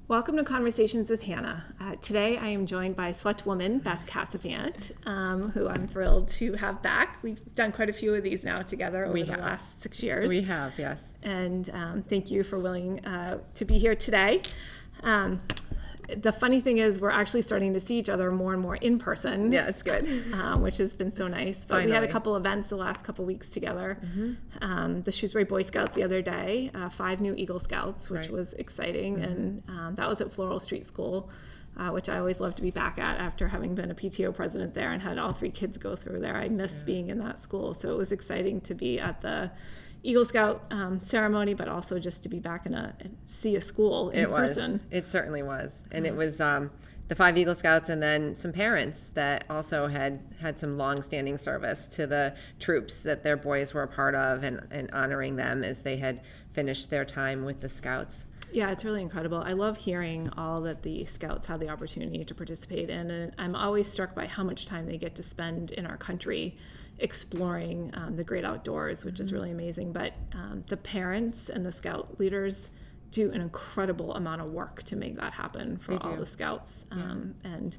Welcome to Conversations with Hannah. Today I am joined by select woman Beth Casavant, who I'm thrilled to have back. We've done quite a few of these now together over the last 6 years. We have, yes. And thank you for willing to be here today. The funny thing is we're actually starting to see each other more and more in person. Yeah, it's good. Which has been so nice. But Finally. We had a couple events the last couple weeks together. Mm-hmm. The Shrewsbury Boy Scouts the other day, 5 new Eagle Scouts, which was exciting. Mm-hmm. And that was at Floral Street School, which I always love to be back at after having been a PTO president there and had all 3 kids go through there. I miss being in that school. So it was exciting to be at the Eagle Scout ceremony, but also just to be back and see a school in person. It certainly was. And it was the 5 Eagle Scouts and then some parents that also had some long-standing service to the troops that their boys were a part of and honoring them as they had finished their time with the Scouts. Yeah, it's really incredible. I love hearing all that the Scouts have the opportunity to participate in, and I'm always struck by how much time they get to spend in our country exploring the great outdoors, which is really amazing. But the parents and the Scout leaders do an incredible amount of work to make that happen for all the Scouts. And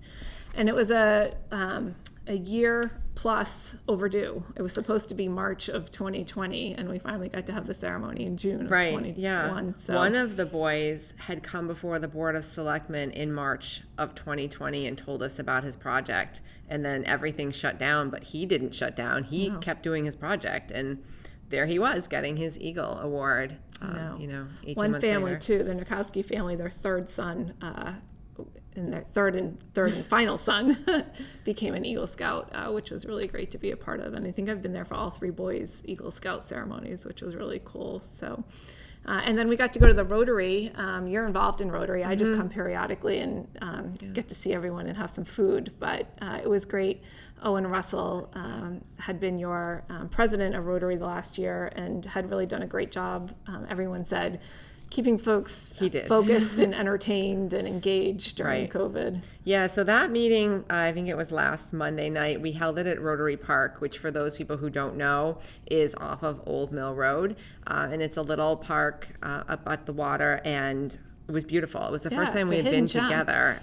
it was a year plus overdue. It was supposed to be March of 2020, and we finally got to have the ceremony in June of 2021. Yeah. So one of the boys had come before the Board of Selectmen in March of 2020 and told us about his project, and then everything shut down, but he didn't shut down. He kept doing his project, and there he was getting his Eagle Award. 18 one months family later. too, the Nurkowski family, their third son, and their third and final son became an Eagle Scout, which was really great to be a part of. And I think I've been there for all 3 boys' Eagle Scout ceremonies, which was really cool. So, and then we got to go to the Rotary. You're involved in Rotary. I just come periodically and get to see everyone and have some food. But it was great. Owen Russell had been your president of Rotary the last year and had really done a great job. Everyone said, keeping folks focused and entertained and engaged during COVID. Yeah, so that meeting, I think it was last Monday night, we held it at Rotary Park, which for those people who don't know is off of Old Mill Road. And it's a little park up at the water, and it was beautiful. It was the first time we had been together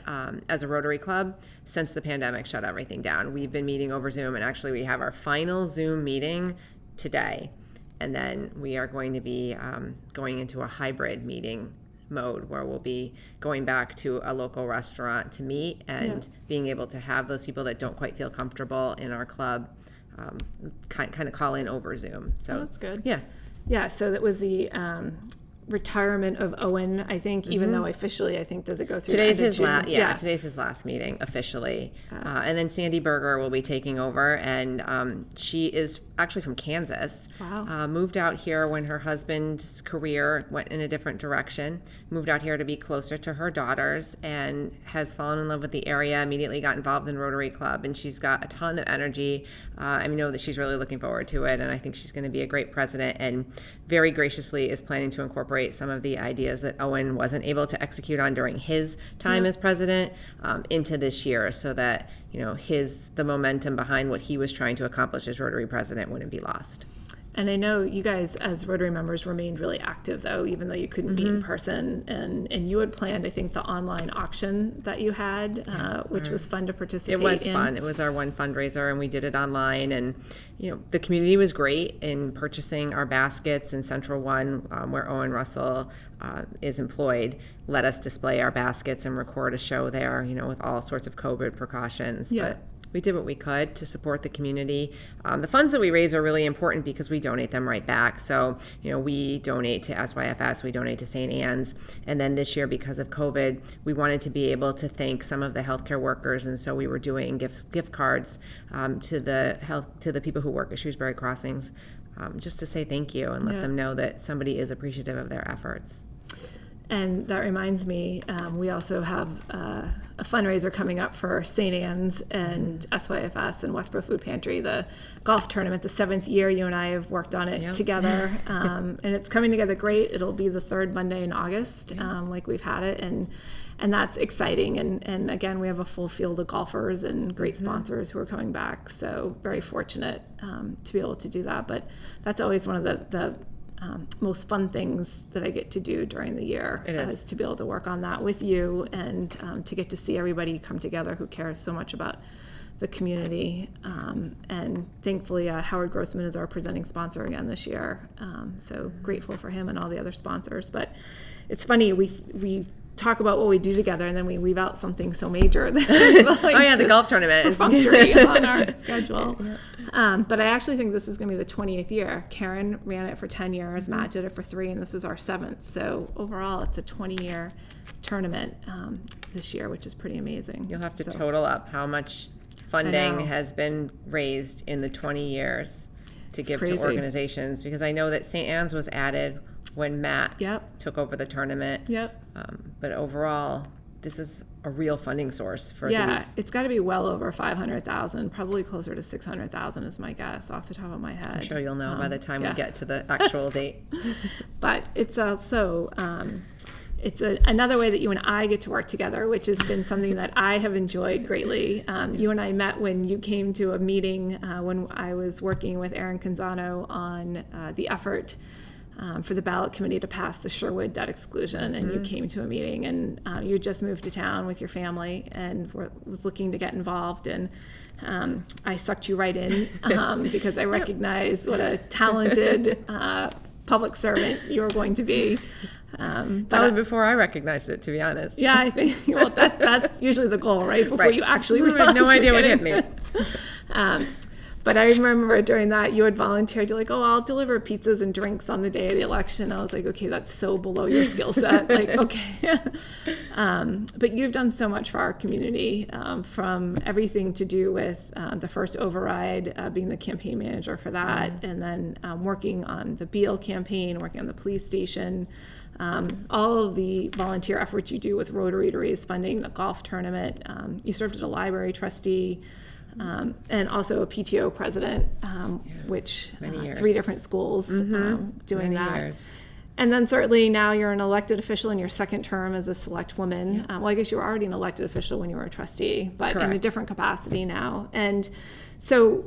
as a Rotary Club since the pandemic shut everything down. We've been meeting over Zoom, and actually we have our final Zoom meeting today. And then we are going to be going into a hybrid meeting mode where we'll be going back to a local restaurant to meet and being able to have those people that don't quite feel comfortable in our club kind of call in over Zoom. So that's good. Yeah. Yeah, so that was the retirement of Owen, I think, even though officially, I think, does it go through Today's his today's his last meeting officially. And then Sandy Berger will be taking over, and she is actually from Kansas. Wow. Moved out here when her husband's career went in a different direction, moved out here to be closer to her daughters, and has fallen in love with the area, immediately got involved in Rotary Club, and she's got a ton of energy. I know that she's really looking forward to it, and I think she's going to be a great president, and very graciously is planning to incorporate some of the ideas that Owen wasn't able to execute on during his time as president into this year, so that the momentum behind what he was trying to accomplish as Rotary president wouldn't be lost. And I know you guys as Rotary members remained really active, though, even though you couldn't be in person. And you had planned, I think, the online auction that you had, which was fun to participate in. It was fun. It was our one fundraiser, and we did it online. And, the community was great in purchasing our baskets in Central One, where Owen Russell is employed, let us display our baskets and record a show there, with all sorts of COVID precautions. Yeah. But we did what we could to support the community. The funds that we raise are really important because we donate them right back. So, we donate to SYFS, we donate to St. Anne's. And then this year, because of COVID, we wanted to be able to thank some of the healthcare workers. And so we were doing gift cards to the people who work at Shrewsbury Crossings, just to say thank you and let them know that somebody is appreciative of their efforts. And that reminds me, we also have a fundraiser coming up for St. Anne's and SYFS and Westboro Food Pantry, the golf tournament, the 7th year you and I have worked on it together. And it's coming together great. It'll be the 3rd Monday in August, like we've had it. And that's exciting. And again, we have a full field of golfers and great sponsors who are coming back. So very fortunate to be able to do that. But that's always one of the most fun things that I get to do during the year. It is. To be able to work on that with you and to get to see everybody come together who cares so much about the community. And thankfully, Howard Grossman is our presenting sponsor again this year. So grateful for him and all the other sponsors. But it's funny, we talk about what we do together and then we leave out something so major that the golf tournament is perfunctory on our schedule. But I actually think this is going to be the 20th year. Karen ran it for 10 years, Matt did it for 3, and this is our 7th. So overall, it's a 20-year tournament this year, which is pretty amazing. You'll have to total up how much funding has been raised in the 20 years to give to organizations, because I know that St. Anne's was added when Matt took over the tournament. But overall, this is a real funding source for these. It's got to be well over 500,000, probably closer to 600,000 is my guess off the top of my head. I'm sure you'll know by the time we get to the actual date. But it's also another way that you and I get to work together, which has been something that I have enjoyed greatly. You and I met when you came to a meeting when I was working with Aaron Canzano on the effort for the ballot committee to pass the Sherwood debt exclusion, and you came to a meeting, and you had just moved to town with your family and was looking to get involved, and I sucked you right in because I recognized what a talented public servant you were going to be. Probably before I recognized it, to be honest. Yeah, I think that's usually the goal, right? Before you actually realize. I had no idea what hit me. But I remember during that you had volunteered. You're like, oh, I'll deliver pizzas and drinks on the day of the election. I was like, okay, that's so below your skill set. Like, okay. But you've done so much for our community, from everything to do with the first override, being the campaign manager for that, and then working on the Beal campaign, working on the police station, all of the volunteer efforts you do with Rotary to raise funding, the golf tournament. You served as a library trustee. And also a PTO president, which 3 different schools doing many that. Years. And then certainly now you're an elected official in your second term as a select woman. Well, I guess you were already an elected official when you were a trustee, but in a different capacity now. And so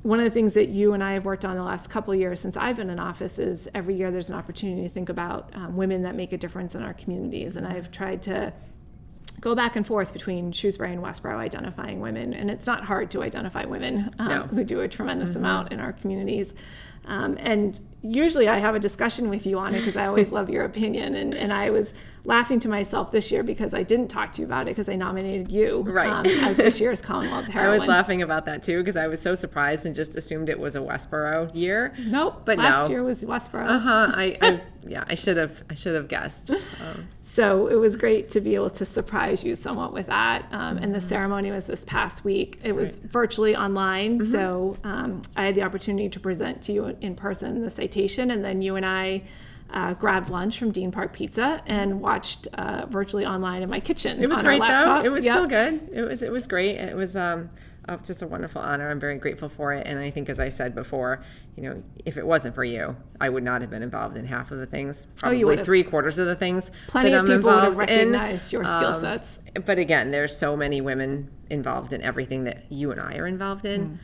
one of the things that you and I have worked on the last couple of years since I've been in office is every year there's an opportunity to think about women that make a difference in our communities. And I've tried to go back and forth between Shrewsbury and Westboro identifying women, and it's not hard to identify women who do a tremendous amount in our communities. And usually I have a discussion with you on it because I always love your opinion, and I was laughing to myself this year because I didn't talk to you about it because I nominated you as this year's Commonwealth heroine. I was laughing about that too because I was so surprised and just assumed it was a Westboro year. Nope, but last year was Westboro. I should have guessed. So it was great to be able to surprise you somewhat with that. And the ceremony was this past week. It was virtually online, so I had the opportunity to present to you in person the citation, and then you and I grabbed lunch from Dean Park Pizza and watched virtually online in my kitchen. It was on great our laptop. though. It was so good. It was great. It was just a wonderful honor. I'm very grateful for it. And I think, as I said before, if it wasn't for you, I would not have been involved in half of the things. Probably 3/4 of the things. Plenty that of I'm people would have involved in. recognized your skill sets. But again, there's so many women involved in everything that you and I are involved in.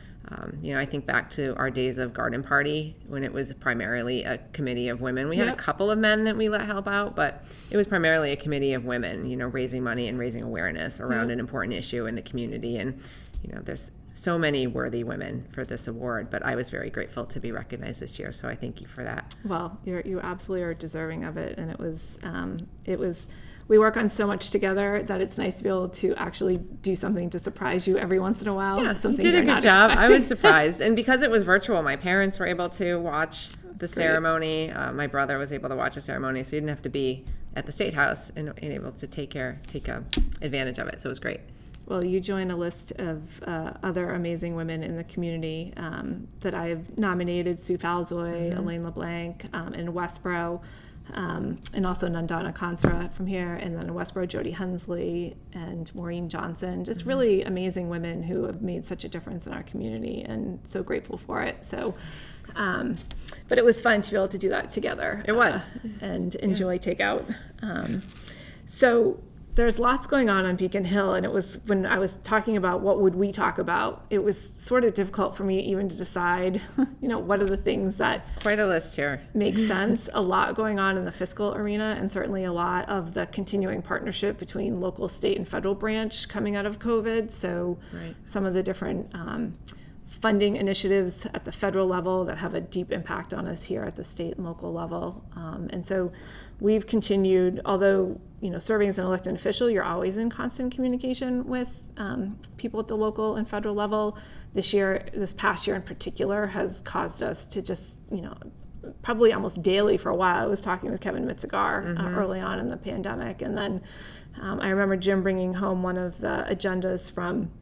I think back to our days of garden party when it was primarily a committee of women. We had a couple of men that we let help out, but it was primarily a committee of women, raising money and raising awareness around an important issue in the community. And, there's so many worthy women for this award, but I was very grateful to be recognized this year. So I thank you for that. Well, you absolutely are deserving of it. And it was, we work on so much together that it's nice to be able to actually do something to surprise you every once in a while. Yeah, something you did a good job. Expecting. I was surprised. And because it was virtual, my parents were able to watch the ceremony. My brother was able to watch the ceremony, so you didn't have to be at the State House and able to take advantage of it. So it was great. Well, you join a list of other amazing women in the community that I've nominated: Sue Falzoy, Elaine LeBlanc, in Westboro, and also Nandana Kansra from here, and then in Westboro, Jody Hensley and Maureen Johnson. Just really amazing women who have made such a difference in our community, and so grateful for it. So, but it was fun to be able to do that together. It was. And enjoy takeout. So There's lots going on Beacon Hill, and it was when I was talking about what would we talk about, it was sort of difficult for me even to decide, what are the things that Quite a list here. make sense. A lot going on in the fiscal arena, and certainly a lot of the continuing partnership between local, state, and federal branch coming out of COVID. So some of the different funding initiatives at the federal level that have a deep impact on us here at the state and local level. And so we've continued, although, serving as an elected official, you're always in constant communication with people at the local and federal level. This past year in particular, has caused us to just, probably almost daily for a while. I was talking with Kevin Mitzigar early on in the pandemic. And then I remember Jim bringing home one of the agendas from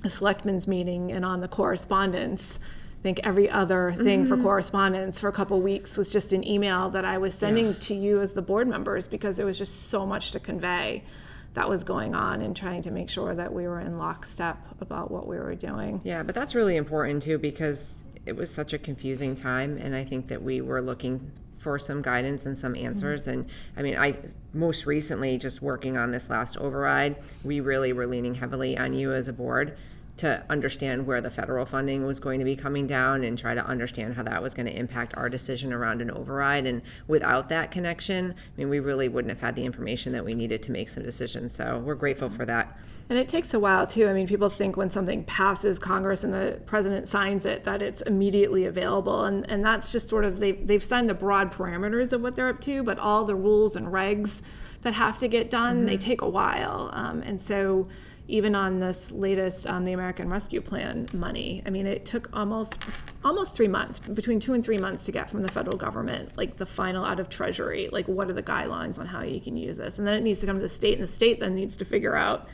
a selectmen's meeting, and on the correspondence, I think every other thing for correspondence for a couple of weeks was just an email that I was sending to you as the board members, because there was just so much to convey that was going on, and trying to make sure that we were in lockstep about what we were doing. Yeah, but that's really important too, because it was such a confusing time, and I think that we were looking for some guidance and some answers. And I mean, I most recently, just working on this last override, we really were leaning heavily on you as a board to understand where the federal funding was going to be coming down, and try to understand how that was going to impact our decision around an override. And without that connection, I mean, we really wouldn't have had the information that we needed to make some decisions. So we're grateful for that. And it takes a while too. I mean, people think when something passes Congress and the president signs it, that it's immediately available. And that's just sort of, they've signed the broad parameters of what they're up to, but all the rules and regs that have to get done, they take a while. And so even on this latest, the American Rescue Plan money, I mean, it took almost 3 months, between 2 and 3 months, to get from the federal government, like the final out of Treasury, like what are the guidelines on how you can use this? And then it needs to come to the state, and the state then needs to figure out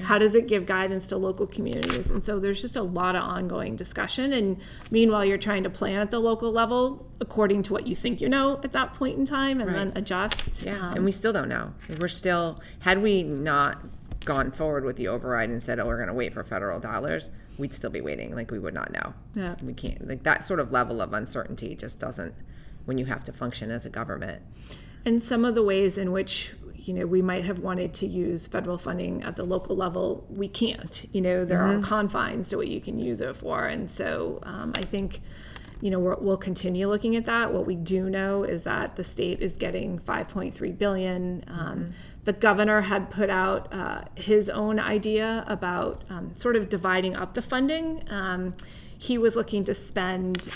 how does it give guidance to local communities. And so there's just a lot of ongoing discussion. And meanwhile, you're trying to plan at the local level according to what you think at that point in time, and then adjust. Yeah, and we still don't know. We're still, had we not gone forward with the override and said, we're going to wait for federal dollars, we'd still be waiting. Like, we would not know. Yeah. We can't, like, that sort of level of uncertainty just doesn't, when you have to function as a government. And some of the ways in which, we might have wanted to use federal funding at the local level, we can't. There are confines to what you can use it for. And so I think, we'll continue looking at that. What we do know is that the state is getting $5.3 billion. The governor had put out his own idea about sort of dividing up the funding. He was looking to spend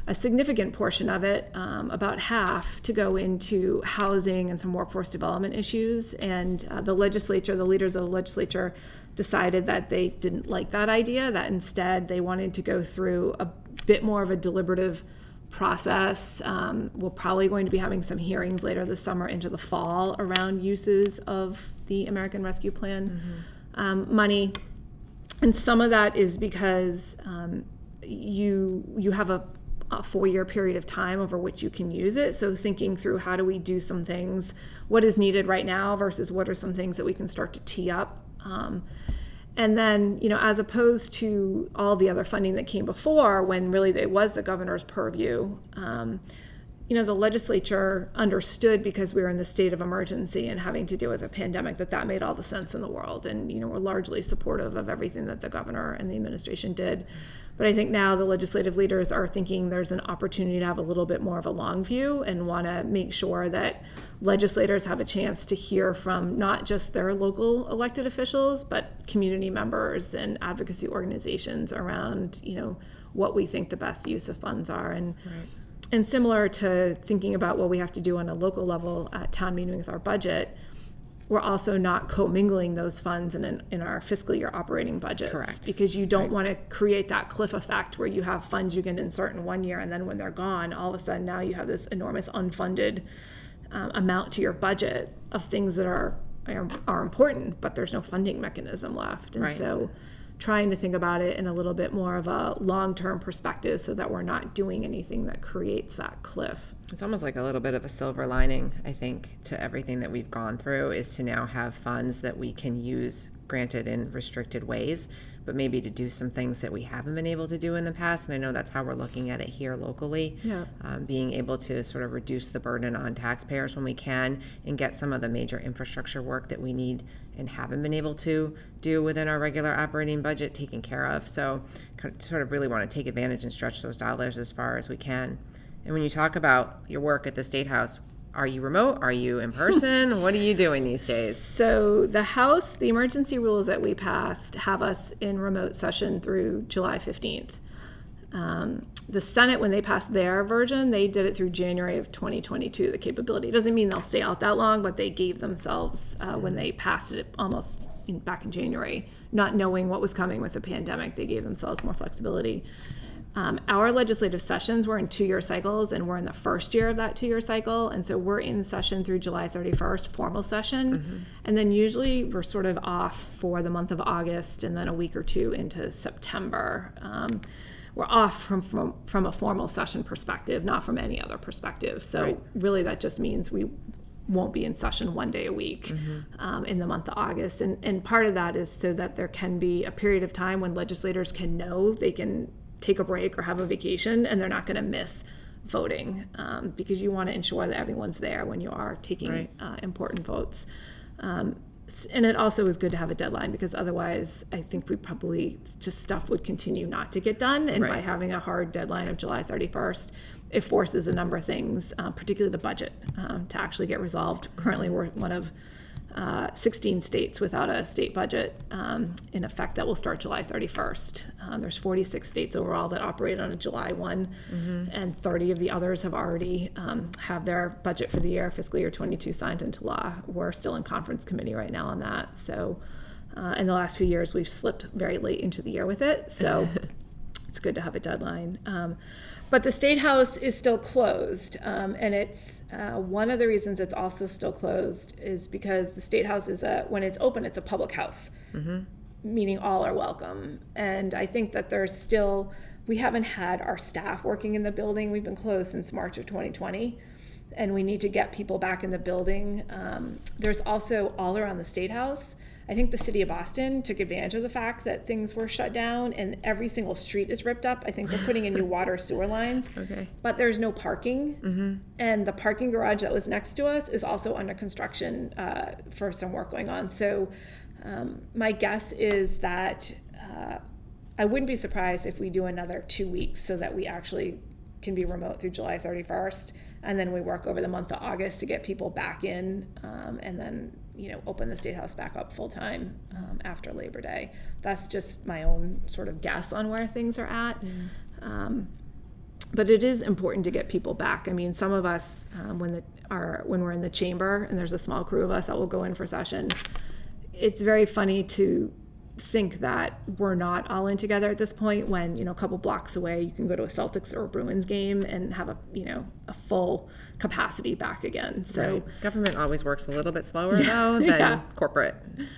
a significant portion of it, about half, to go into housing and some workforce development issues. And the leaders of the legislature decided that they didn't like that idea, that instead they wanted to go through a bit more of a deliberative process. We're probably going to be having some hearings later this summer into the fall around uses of the American Rescue Plan money. And some of that is because you have a 4-year period of time over which you can use it. So thinking through, how do we do some things, what is needed right now versus what are some things that we can start to tee up. And then, as opposed to all the other funding that came before, when really it was the governor's purview, the legislature understood, because we were in the state of emergency and having to deal with a pandemic, that made all the sense in the world. And, we're largely supportive of everything that the governor and the administration did. But I think now the legislative leaders are thinking there's an opportunity to have a little bit more of a long view, and want to make sure that legislators have a chance to hear from not just their local elected officials, but community members and advocacy organizations around, what we think the best use of funds are. And similar to thinking about what we have to do on a local level at town meeting with our budget, we're also not commingling those funds in our fiscal year operating budgets. Correct. Because you don't want to create that cliff effect where you have funds you can insert in one year, and then when they're gone, all of a sudden now you have this enormous unfunded amount to your budget of things that are important, but there's no funding mechanism left. And so trying to think about it in a little bit more of a long-term perspective, so that we're not doing anything that creates that cliff. It's almost like a little bit of a silver lining, I think, to everything that we've gone through, is to now have funds that we can use, granted in restricted ways, but maybe to do some things that we haven't been able to do in the past. And I know that's how we're looking at it here locally. Yeah. Being able to sort of reduce the burden on taxpayers when we can and get some of the major infrastructure work that we need and haven't been able to do within our regular operating budget taken care of. So sort of really want to take advantage and stretch those dollars as far as we can. And when you talk about your work at the State House, are you remote? Are you in person? What are you doing these days? So the House, the emergency rules that we passed have us in remote session through July 15th. The Senate, when they passed their version, they did it through January of 2022, the capability. It doesn't mean they'll stay out that long, but they gave themselves, when they passed it almost back in January, not knowing what was coming with the pandemic, they gave themselves more flexibility. Our legislative sessions were in 2-year cycles, and we're in the first year of that 2-year cycle. And so we're in session through July 31st, formal session. And then usually we're sort of off for the month of August and then a week or two into September. We're off from a formal session perspective, not from any other perspective. So really that just means we won't be in session 1 day a week in the month of August. And part of that is so that there can be a period of time when legislators can know they can take a break or have a vacation and they're not going to miss voting, because you want to ensure that everyone's there when you are taking important votes. And it also is good to have a deadline, because otherwise I think we probably just stuff would continue not to get done. And by having a hard deadline of July 31st, it forces a number of things, particularly the budget, to actually get resolved. Currently we're one of 16 states without a state budget in effect that will start July 31st. There's 46 states overall that operate on a July 1, and 30 of the others have already have their budget for the year, fiscal year 22, signed into law. We're still in conference committee right now on that. So in the last few years, we've slipped very late into the year with it. So it's good to have a deadline. But the State House is still closed, and it's one of the reasons it's also still closed is because the State House is when it's open, it's a public house, meaning all are welcome. And I think that we haven't had our staff working in the building. We've been closed since March of 2020, and we need to get people back in the building. There's also all around the State House, I think the city of Boston took advantage of the fact that things were shut down and every single street is ripped up. I think they're putting in new water sewer lines, but there's no parking. And the parking garage that was next to us is also under construction for some work going on. So my guess is that I wouldn't be surprised if we do another 2 weeks so that we actually can be remote through July 31st. And then we work over the month of August to get people back in, and then open the State House back up full time after Labor Day. That's just my own sort of guess on where things are at. But it is important to get people back. I mean, some of us, when we're in the chamber and there's a small crew of us that will go in for session, it's very funny to think that we're not all in together at this point when a couple blocks away you can go to a Celtics or a Bruins game and have a full capacity back again. So government always works a little bit slower though than corporate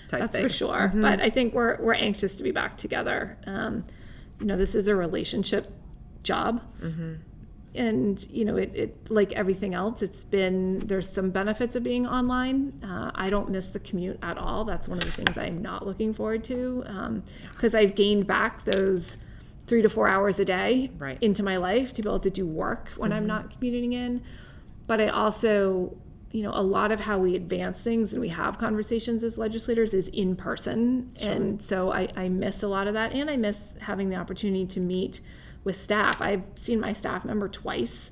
type that's things. For sure. But I think we're anxious to be back together. This is a relationship job. And it like everything else, there's some benefits of being online. I don't miss the commute at all. That's one of the things I'm not looking forward to, because I've gained back those 3 to 4 hours a day into my life to be able to do work when I'm not commuting in. But I also, a lot of how we advance things and we have conversations as legislators is in person. And so I miss a lot of that, and I miss having the opportunity to meet with staff. I've seen my staff member twice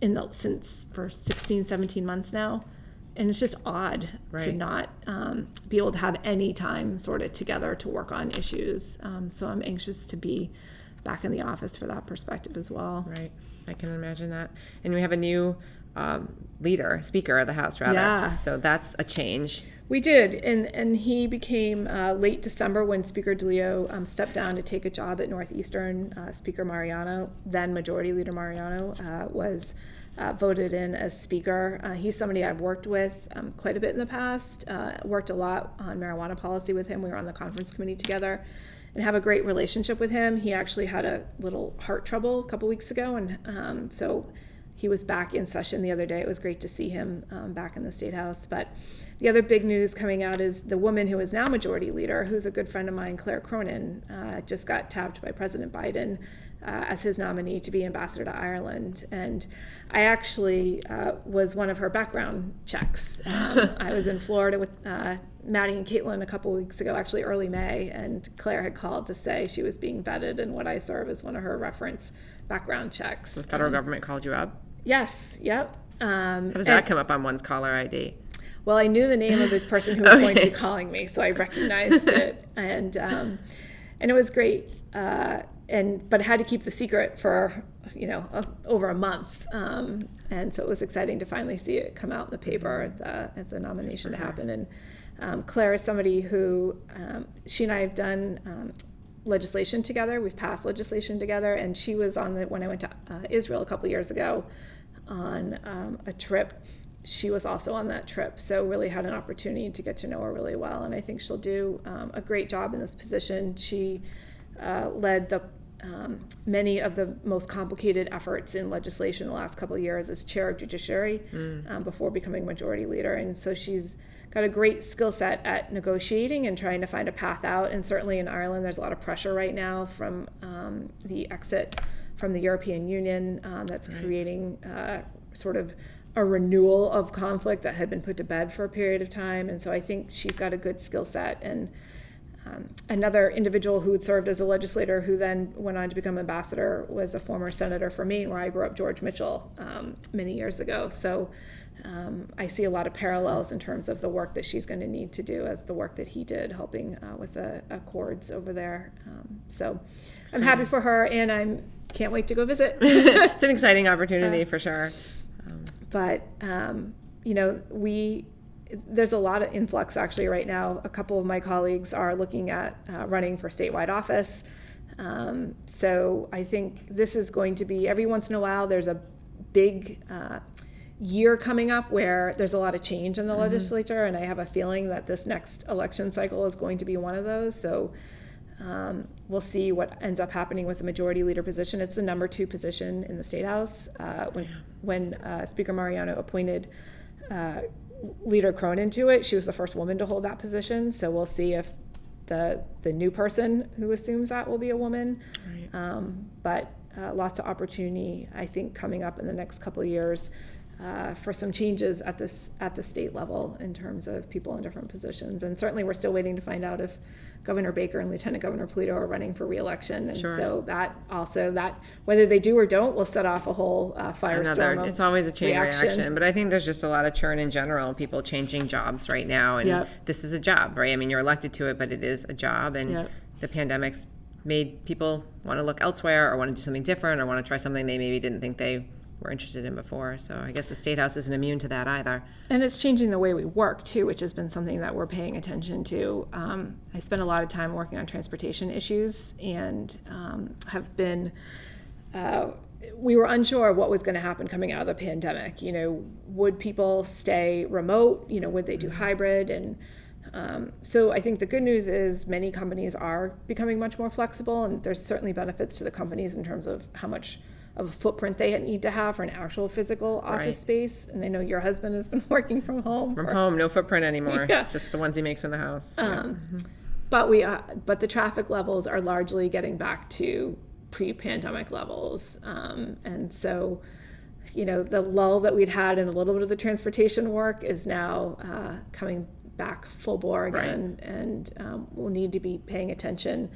for 16, 17 months now. And it's just odd to not be able to have any time sort of together to work on issues. So I'm anxious to be back in the office for that perspective as well. Right. I can imagine that. And we have a new speaker of the House, rather. Yeah. So that's a change. We did, and he became late December when Speaker DeLeo stepped down to take a job at Northeastern. Speaker Mariano, then Majority Leader Mariano, was voted in as Speaker. He's somebody I've worked with quite a bit in the past, worked a lot on marijuana policy with him. We were on the conference committee together and have a great relationship with him. He actually had a little heart trouble a couple weeks ago, and so he was back in session the other day. It was great to see him back in the State House. But the other big news coming out is the woman who is now Majority Leader, who's a good friend of mine, Claire Cronin, just got tapped by President Biden as his nominee to be ambassador to Ireland. And I actually was one of her background checks. I was in Florida with Maddie and Caitlin a couple weeks ago, actually early May, and Claire had called to say she was being vetted and would I serve as one of her reference background checks. The federal government called you up? Yes, yep. How does that come up on one's caller ID? Well, I knew the name of the person who was going to be calling me, so I recognized it, and it was great. But I had to keep the secret for over a month, and so it was exciting to finally see it come out in the paper at the nomination to happen. And Claire is somebody who she and I have done legislation together. We've passed legislation together, and she was when I went to Israel a couple years ago on a trip. She was also on that trip, so really had an opportunity to get to know her really well, and I think she'll do a great job in this position. She led many of the most complicated efforts in legislation the last couple of years as chair of Judiciary before becoming Majority Leader, and so she's got a great skill set at negotiating and trying to find a path out. And certainly in Ireland, there's a lot of pressure right now from the exit from the European Union that's creating sort of a renewal of conflict that had been put to bed for a period of time. And so I think she's got a good skill set. And another individual who had served as a legislator who then went on to become ambassador was a former senator for Maine, where I grew up, George Mitchell, many years ago. So I see a lot of parallels in terms of the work that she's going to need to do as the work that he did, helping with the accords over there. So I'm happy for her, and I can't wait to go visit. It's an exciting opportunity for sure. But there's a lot of influx actually right now. A couple of my colleagues are looking at running for statewide office. So I think this is going to be, every once in a while, there's a big year coming up where there's a lot of change in the legislature, and I have a feeling that this next election cycle is going to be one of those. So we'll see what ends up happening with the Majority Leader position. It's the number 2 position in the State House. When Speaker Mariano appointed Leader Cronin to it, she was the first woman to hold that position. So we'll see if the new person who assumes that will be a woman. Right. But lots of opportunity, I think, coming up in the next couple of years for some changes at the state level in terms of people in different positions. And certainly we're still waiting to find out if Governor Baker and Lieutenant Governor Polito are running for re-election. And so that whether they do or don't will set off a whole firestorm. It's always a chain reaction. But I think there's just a lot of churn in general, people changing jobs right now. And this is a job, right? I mean, you're elected to it, but it is a job. And the pandemic's made people want to look elsewhere or want to do something different or want to try something they maybe didn't think they were interested in before. So I guess the State House isn't immune to that either. And it's changing the way we work too, which has been something that we're paying attention to. I spent a lot of time working on transportation issues and have been, we were unsure what was going to happen coming out of the pandemic. Would people stay remote? Would they do hybrid? And so I think the good news is many companies are becoming much more flexible, and there's certainly benefits to the companies in terms of how much of a footprint they need to have for an actual physical office space. And I know your husband has been working from home. No footprint anymore. Just the ones he makes in the house. But the traffic levels are largely getting back to pre-pandemic levels. And so, the lull that we'd had in a little bit of the transportation work is now coming back full bore again. Right. And we'll need to be paying attention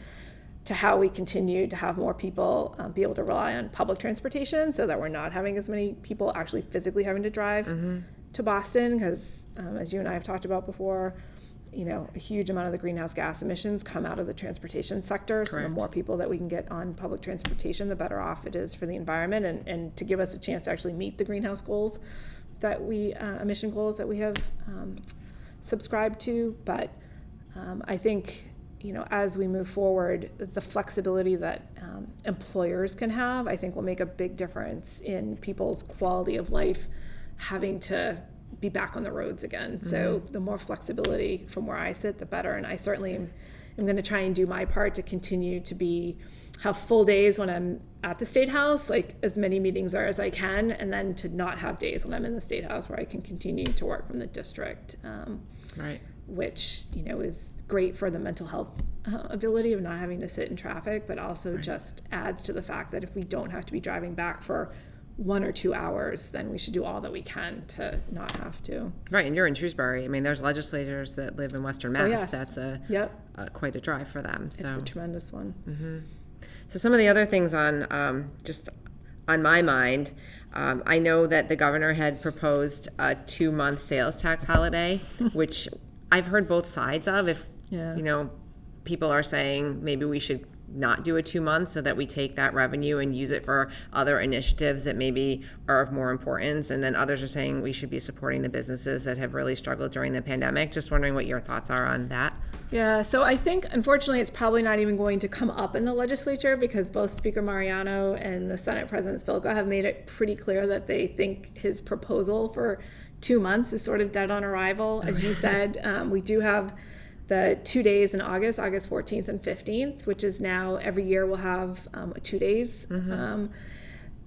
to how we continue to have more people be able to rely on public transportation so that we're not having as many people actually physically having to drive to Boston, because as you and I have talked about before, a huge amount of the greenhouse gas emissions come out of the transportation sector. Correct. So the more people that we can get on public transportation, the better off it is for the environment and to give us a chance to actually meet the greenhouse goals that emission goals that we have subscribed to. But I think as we move forward, the flexibility that employers can have, I think will make a big difference in people's quality of life having to be back on the roads again. So the more flexibility from where I sit, the better. And I certainly am am going to try and do my part to continue to have full days when I'm at the State House, like as many meetings as I can, and then to not have days when I'm in the State House where I can continue to work from the district. Right. Which, is great for the mental health ability of not having to sit in traffic, but also just adds to the fact that if we don't have to be driving back for 1 or 2 hours, then we should do all that we can to not have to. Right, and you're in Shrewsbury. I mean, there's legislators that live in Western Mass. Yes. That's quite a drive for them. So. It's a tremendous one. Mm-hmm. So some of the other things on just on my mind, I know that the governor had proposed a 2-month sales tax holiday, which I've heard both sides of. If people are saying maybe we should not do a 2 months so that we take that revenue and use it for other initiatives that maybe are of more importance, and then others are saying we should be supporting the businesses that have really struggled during the pandemic. Just wondering what your thoughts are on that. Yeah, so I think unfortunately it's probably not even going to come up in the legislature, because both Speaker Mariano and the Senate President Spilka have made it pretty clear that they think his proposal for 2 months is sort of dead on arrival. As you said, we do have the 2 days in August 14th and 15th, which is now every year we'll have 2 days. Mm-hmm.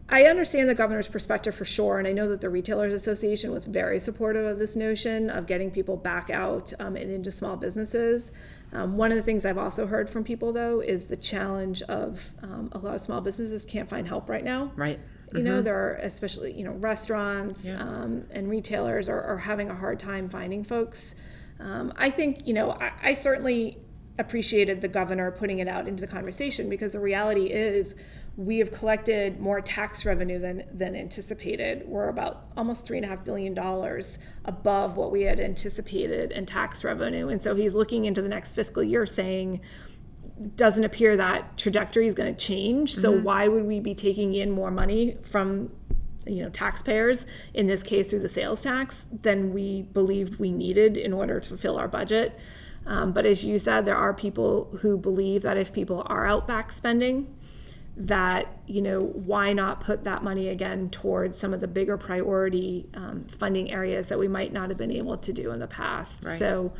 I understand the governor's perspective for sure, and I know that the Retailers Association was very supportive of this notion of getting people back out and into small businesses. One of the things I've also heard from people, though, is the challenge of a lot of small businesses can't find help right now. Right. There are especially, restaurants and retailers are having a hard time finding folks. I think, I certainly appreciated the governor putting it out into the conversation, because the reality is we have collected more tax revenue than anticipated. We're about almost $3.5 billion above what we had anticipated in tax revenue. And so he's looking into the next fiscal year saying, doesn't appear that trajectory is going to change. So why would we be taking in more money from taxpayers, in this case through the sales tax, than we believed we needed in order to fulfill our budget? But as you said, there are people who believe that if people are out back spending, that, why not put that money again towards some of the bigger priority funding areas that we might not have been able to do in the past. Right. So,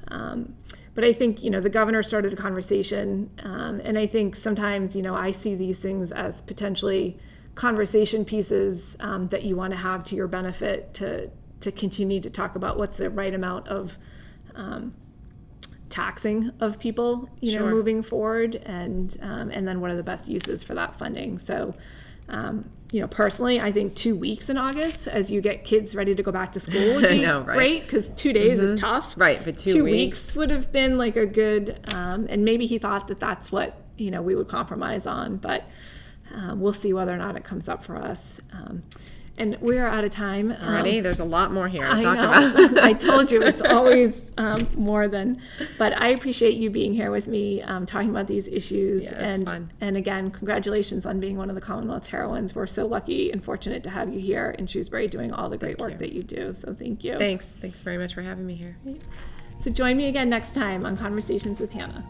but I think, the governor started a conversation, and I think sometimes, I see these things as potentially conversation pieces that you want to have to your benefit to continue to talk about what's the right amount of taxing of people, Sure. moving forward, and then what are the best uses for that funding. So, personally, I think 2 weeks in August, as you get kids ready to go back to school, would be great, because 2 days is tough. Right, but 2 weeks would have been like a good, and maybe he thought that that's what, we would compromise on, but we'll see whether or not it comes up for us. And we're out of time. Already? There's a lot more here to I talk know. about. I told you it's always more than, but I appreciate you being here with me, talking about these issues. Yeah, it's fun. And again, congratulations on being one of the Commonwealth's heroines. We're so lucky and fortunate to have you here in Shrewsbury doing all the great work that you do. So thank you. Thanks very much for having me here. So join me again next time on Conversations with Hannah.